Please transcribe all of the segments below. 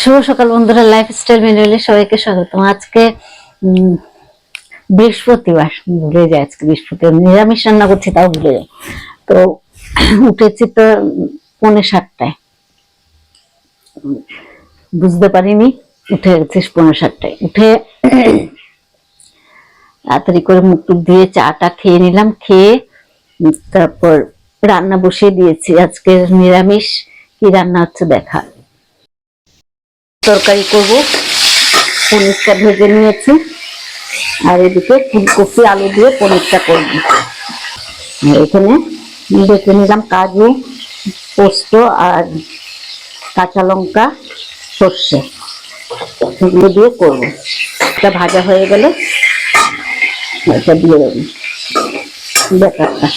শুভ সকাল বন্ধুরা, লাইফস্টাইল ম্যানুয়ালে সবাইকে স্বাগতম। আজকে বৃহস্পতিবার, ভুলে যাই আজকে বৃহস্পতিবার, নিরামিষ রান্না করছি তাও ভুলে যাই। তো উঠেছি তো 6:45, বুঝতে পারিনি উঠে গেছিস 6:45। উঠে তাড়াতাড়ি করে মুখ টুক দিয়ে চাটা খেয়ে নিলাম, খেয়ে তারপর রান্না বসিয়ে দিয়েছি। আজকে নিরামিষ, কি রান্না হচ্ছে দেখা। তরকারি করব, পনিরটা ভেজে নিয়েছি, আর এদিকে ফুলকপি আলু দিয়ে পনিরটা করব। এখানে বেছে নিলাম কাজু, পোস্ত আর কাঁচা লঙ্কা, সর্ষে, এগুলো দিয়ে করবো। এটা ভাজা হয়ে গেলে এটা দিয়ে দেবো ব্যাটারটা।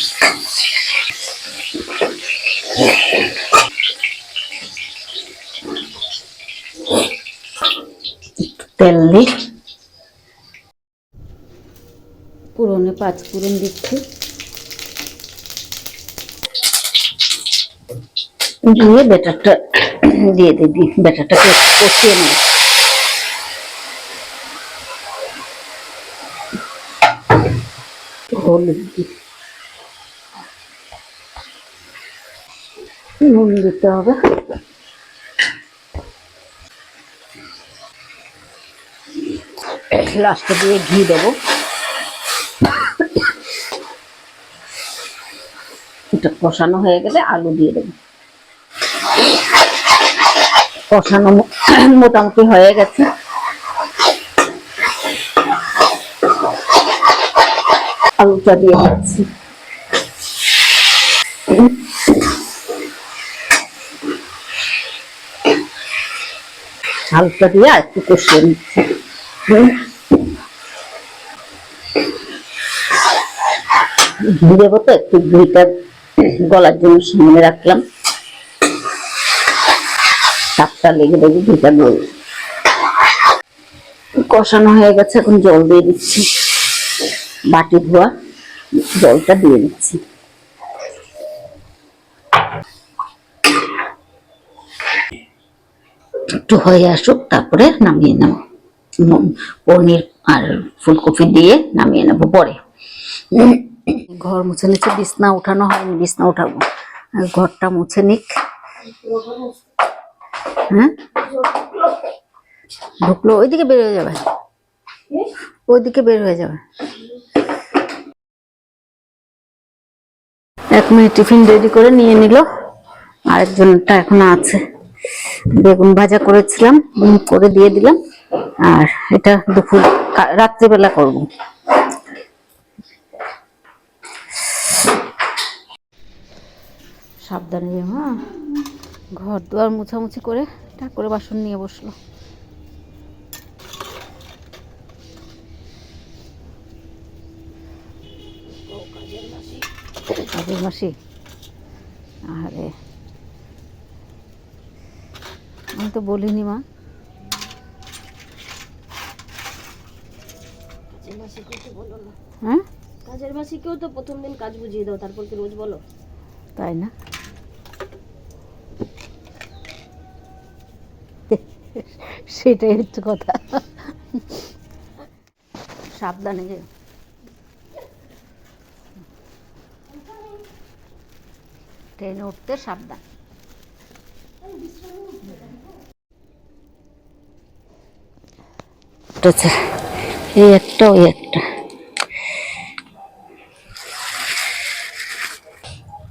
তেল দিই, পুরনে 5 ফোড়ন দিচ্ছি, দিয়ে ব্যাটারটা দিয়ে দিই, ব্যাটারটাকে কষিয়ে নেব। হলুদ দিই, নুন দিতে হবে, লাস্টে দিয়ে ঘি দেবো। এটা কষানো হয়ে গেলে আলু দিয়ে দেবো। কষানো মোটামুটি হয়ে গেছে, আলুটা দিয়ে দিচ্ছি। আলুটা দিয়ে আর একটু কষিয়ে নিচ্ছি। ঘি দেবো তো, একটু ঘিটা গলার জন্য সামনে রাখলাম, তাপটা লেগে দেবো, ঘিটা গল। কষানো হয়ে গেছে, এখন জল দিয়ে দিচ্ছি, বাটি ধোয়া জলটা দিয়ে দিচ্ছি। একটু হয়ে আসুক, তারপরে নামিয়ে নেব। পনির আর ফুলকপি দিয়ে নামিয়ে নেব পরে। ঘর মুছে নিচ্ছে, বিছনা উঠানো হয়নি, বিছনা উঠাবো, আর ঘরটা মুছে নিক। হ্যাঁ, ঢুকলো, ওইদিকে বের হয়ে যাবে, ওইদিকে বের হয়ে যাবে। 1 মিনিট টিফিন রেডি করে নিয়ে নিল, আরেকজনটা এখনো আছে। বেগুন ভাজা করেছিলাম, করে দিয়ে দিলাম, আর এটা দুপুর রাত্রিবেলা করব। সাবধানে, হ্যাঁ, ঘর দুয়ার মুছামুছি করে ঠাকুরের বাসন নিয়ে বসলো। কাজের মাসি, আরে আমি তো বলিনি মা। হ্যাঁ, কাজের মাসিকেও তো প্রথম দিন কাজ বুঝিয়ে দাও, তারপর কি রোজ বলো? তাই না? সেটাই হচ্ছে কথা। সাবধানে যে, ট্রেনে উঠতে সাবধান। এই একটা, ওই একটা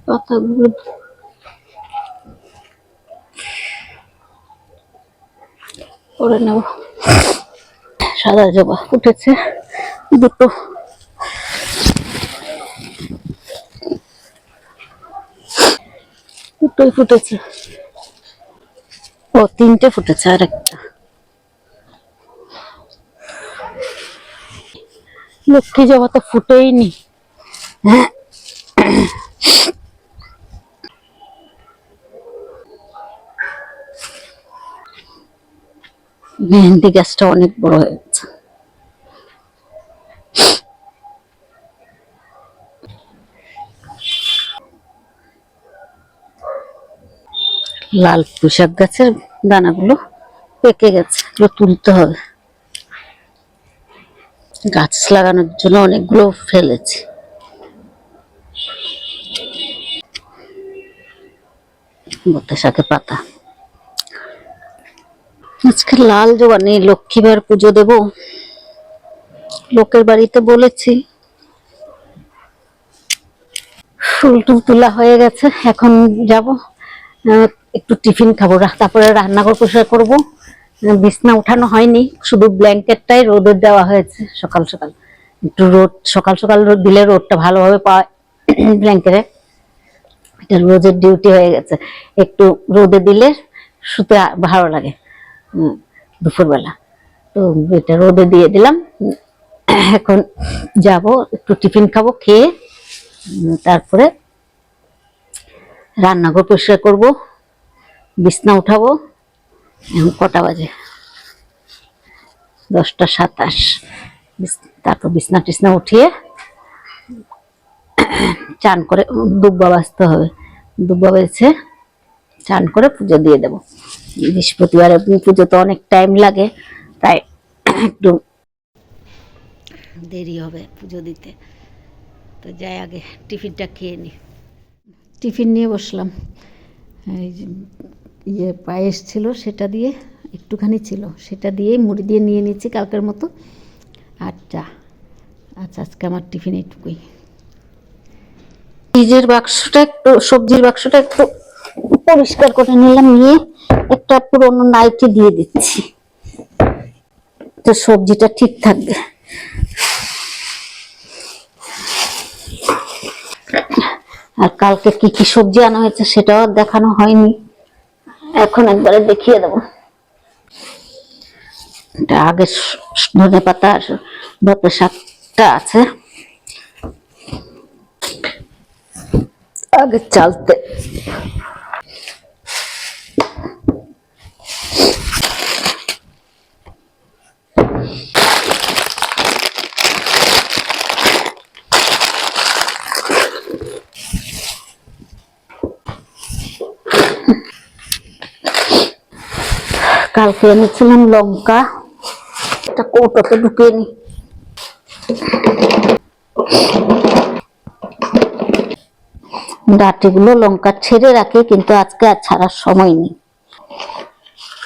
পাতাগুলো করে নেব। সাদা জবা উঠেছে দুটো, দুটোই ফুটেছে। ও, 3টে ফুটেছে, আর একটা। লক্ষ্মী জবা তো ফুটেই নি। মেহেন্দি গাছটা অনেক বড় হয়ে গেছে। লাল পুঁইশাক গাছের দানাগুলো পেকে গেছে, এগুলো তুলতে হবে। গাছ লাগানোর জন্য অনেকগুলো ফেলেছি। বতে শাকের পাতা। আজকে লাল জবা নেই, লক্ষ্মীবার পুজো দেব, লোকের বাড়িতে বলেছি। ফুল টুল তোলা হয়ে গেছে, এখন যাব একটু টিফিন খাবো, তারপরে রান্নাঘর পরিষ্কার করবো। বিছনা উঠানো হয়নি, শুধু ব্ল্যাঙ্কেটটাই রোদে দেওয়া হয়েছে। সকাল সকাল একটু রোদ, সকাল সকাল রোদ দিলে রোদটা ভালোভাবে পায় ব্ল্যাঙ্কেটে। এটা রোদের ডিউটি হয়ে গেছে, একটু রোদে দিলে শুতে ভালো লাগে দুপুরবেলা। তো এটা রোদে দিয়ে দিলাম। এখন যাব একটু টিফিন খাবো, খেয়ে তারপরে রান্নাঘর পরিষ্কার করবো, বিছনা উঠাবো। এখন কটা বাজে? 10টা 27। তারপর বিছনা টিছনা উঠিয়ে চান করে দুব্বা বাজতে হবে, দুব্বা বেছে চান করে পুজো দিয়ে দেবো। বৃহস্পতিবারে পুজো তো অনেক টাইম লাগে, তাই একটু দেরি হবে পুজো দিতে। তো যাই আগে টিফিনটা খেয়ে নি। টিফিন নিয়ে বসলাম। এই যে পায়েস ছিল, সেটা দিয়ে একটুখানি ছিল, সেটা দিয়েই মুড়ি দিয়ে নিয়ে নিচ্ছি কালকের মতো, আর চা। আচ্ছা, আজকে আমার টিফিন এইটুকুই। ফ্রিজের বাক্সটা একটু, সবজির বাক্সটা একটু পরিষ্কার করে নিলাম, নিয়ে একটা পুরোনো নাইটি দিয়ে দিচ্ছি, তো সবজিটা ঠিক থাকবে। আর কালকে কি কি সবজি আনা হয়েছে সেটাও দেখানো হয়নি, এখন একবারে দেখিয়ে দেবো। এটা আগে ধনে পাতা আর বতে শাকটা আছে, আগে চালতে। কালকে এনেছিলাম লঙ্কা, একটা কৌটোতে ঢুকিয়ে নি। ডাঁটিগুলো লঙ্কা ছেড়ে রাখি, কিন্তু আজকে আর ছাড়ার সময় নেই।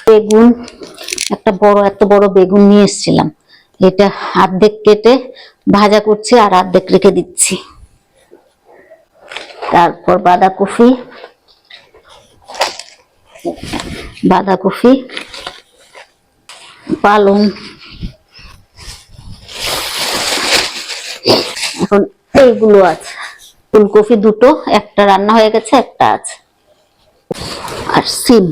বেগুন, একটা বড়, এত বড় বেগুন নিয়ে এসেছিলাম, এটা অর্ধেক কেটে ভাজা করছি আর অর্ধেক রেখে দিচ্ছি। তারপর বাঁধাকপি, পালং। এখন এইগুলো আছে, ফুলকপি দুটো, একটা রান্না হয়ে গেছে, একটা আছে, আর সিম।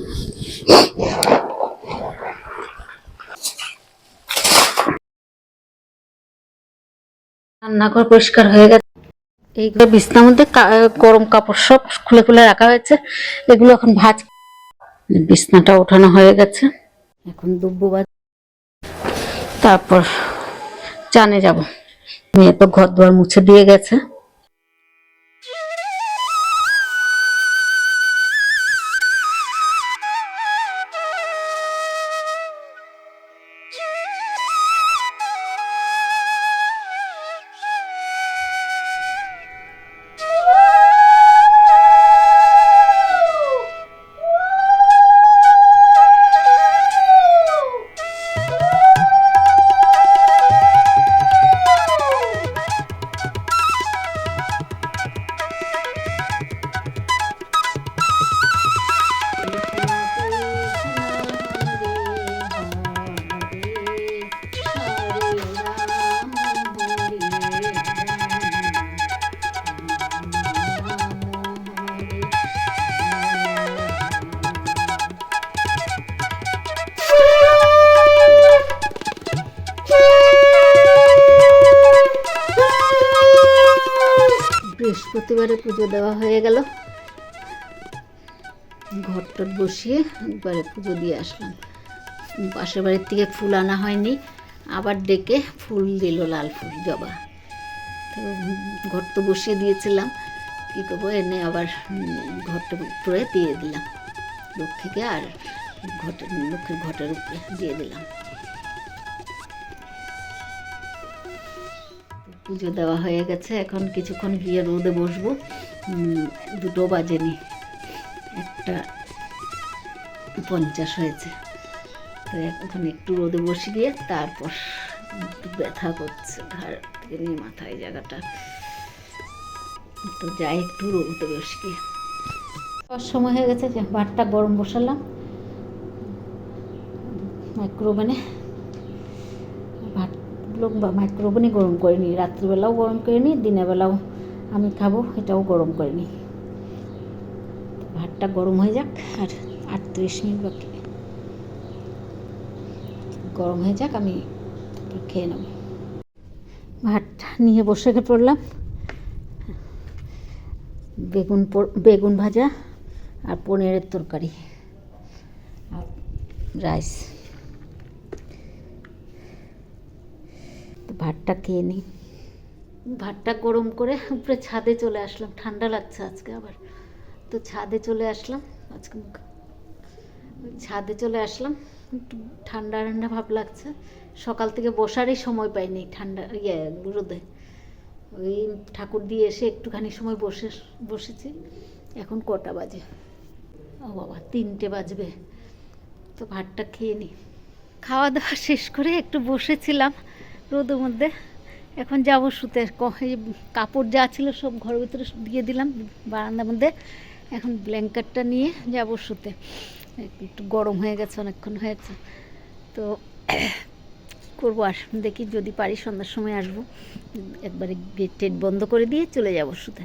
রান্নাঘর পরিষ্কার হয়ে গেছে। এইগুলো বিছনার মধ্যে গরম কাপড় সব খুলে খুলে রাখা হয়েছে, এগুলো এখন ভাজ। বিছনাটা ওঠানো হয়ে গেছে, এখন দুব্বো বাজ। তারপর চানে যাব। মেয়ে তো ঘর দুয়ার মুছে দিয়ে গেছে। বৃহস্পতিবারে পুজো দেওয়া হয়ে গেল, ঘরটা বসিয়ে একবারে পুজো দিয়ে আসলাম। পাশের বাড়ির থেকে ফুল আনা হয়নি, আবার ডেকে ফুল দিল, লাল ফুল জবা। তো ঘর তো বসিয়ে দিয়েছিলাম, কী করবো, এনে আবার ঘরটা পুরে দিয়ে দিলাম লক্ষ্মীকে। আর লক্ষ্মীর ঘটের উপরে দিয়ে দিলাম। পুজো দেওয়া হয়ে গেছে, এখন কিছুক্ষণ গিয়ে রোদে বসবো। 2টো বাজেনি, 1:50 হয়েছে। তো এখন একটু রোদে বসে গিয়ে তারপর একটু ব্যথা করছে ঘাড় থেকে নিয়ে মাথায় জায়গাটা, তো যাই একটু রোদে বসে গিয়ে। সময় হয়ে গেছে যে ভাতটা গরম বসালাম মাইক্রোওভেনে। ভাতগুলো মাইক্রোওভেনে গরম করে নিই, রাত্রিবেলাও গরম করে নিই, দিনের বেলাও আমি খাবো এটাও গরম করে নিই। ভাতটা গরম হয়ে যাক, আর 38 মিনিট বাকি গরম হয়ে যাক, আমি খেয়ে নেব। ভাত নিয়ে বসে পড়লাম। বেগুন ভাজা আর পনিরের তরকারি আর রাইস। তো ভাতটা খেয়ে নিই। ভাতটা গরম করে উপরে ছাদে চলে আসলাম, ঠান্ডা লাগছে আজকে আবার। তো ছাদে চলে আসলাম, আজকে ছাদে চলে আসলাম, একটু ঠান্ডা ঠান্ডা ভাব লাগছে। সকাল থেকে বসারই সময় পাইনি ঠান্ডা রোদে। ওই ঠাকুর দিয়ে এসে একটুখানি সময় বসেছি। এখন কটা বাজে? ও বাবা, 3টে বাজবে। তো ভাতটা খেয়ে নিই। খাওয়া দাওয়া শেষ করে একটু বসেছিলাম রোদের মধ্যে। এখন যাবো শুতে। কাপড় যা ছিল সব ঘরের ভিতরে দিয়ে দিলাম বারান্দার মধ্যে। এখন ব্ল্যাঙ্কেটটা নিয়ে যাবো শুতে। একটু গরম হয়ে গেছে, অনেকক্ষণ হয়েছে। তো করবো, আর দেখি যদি পারি সন্ধ্যার সময় আসবো, একবারে গেট টেট বন্ধ করে দিয়ে চলে যাবো শুতে।